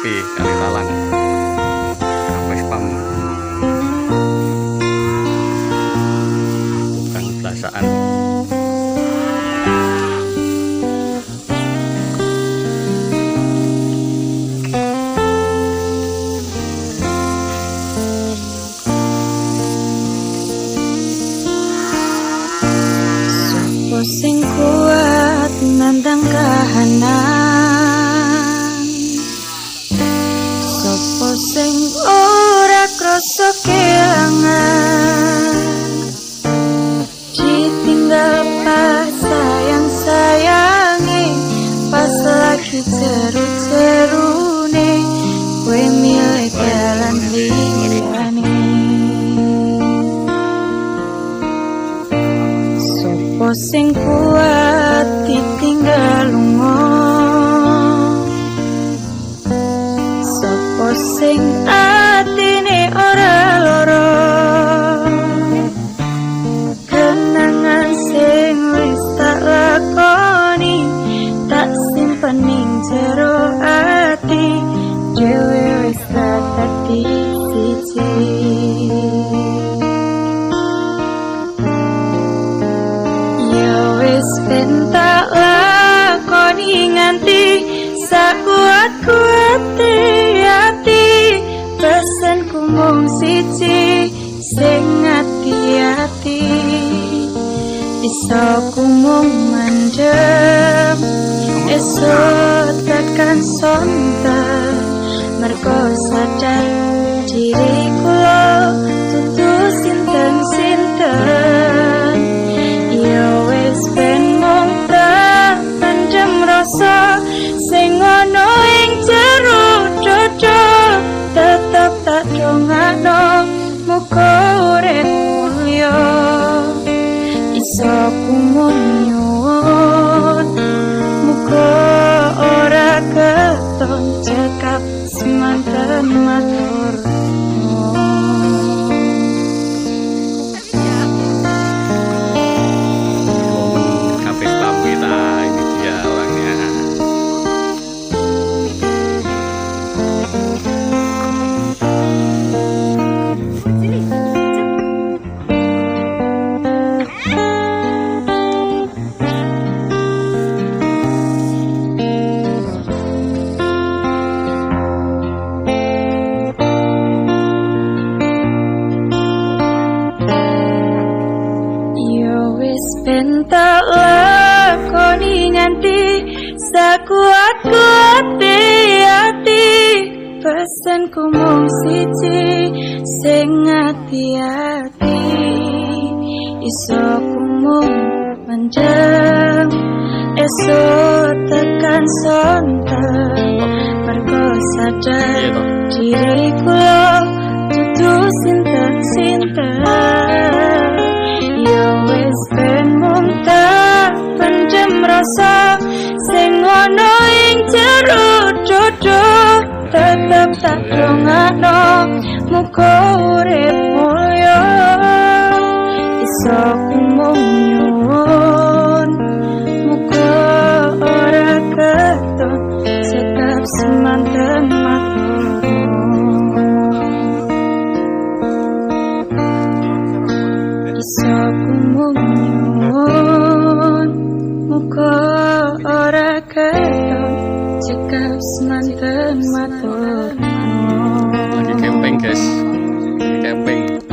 kopi kali talang kpspam bukan belasaan. Sopo sing kuat nandang kahanan, sopo sing ora krasa kelangan, ditinggal pas sayang-sayangi, pas lagi seru-serune, kowe milih jalan liyane. Sopo sing kuat ditinggal lunga, sopo sing atine ora lara, kenangan sing wis tak lakoni, tak simpen ning jero ati, dhewe wis tak dadi siji. Wis ben tak lakoni nganti sakuat-kuate ati, pesenku mung siji sing ati-ati, iso ku mung mandem esuk tekan sonten, mergo sadar diri kula dudu sinten-sinten. Ya wis ben mung tak pendem rasa sing ana ing jero dada, tetep tak dongakno muga urip mulya, iso ku mung nyuwun muga ora keton cekap semanten matur. Ben tak lakoni nganti sakuat-kuate ati, pesenku mung siji sing ati-ati, iso ku mung mendem esuk tekan sonten, mergo sadar diri kula dudu sinten-sinten. Ya wis ben mung tak pendem rasa sing ana ing jero dada, tetep tak dongakno muga urip mulya, iso ku mung nyuwun muga ora keton cekap semanten matur. Iso ku mung nyuwun muga ora keton cekap semanten matur. Lagi camping guys, lagi camping.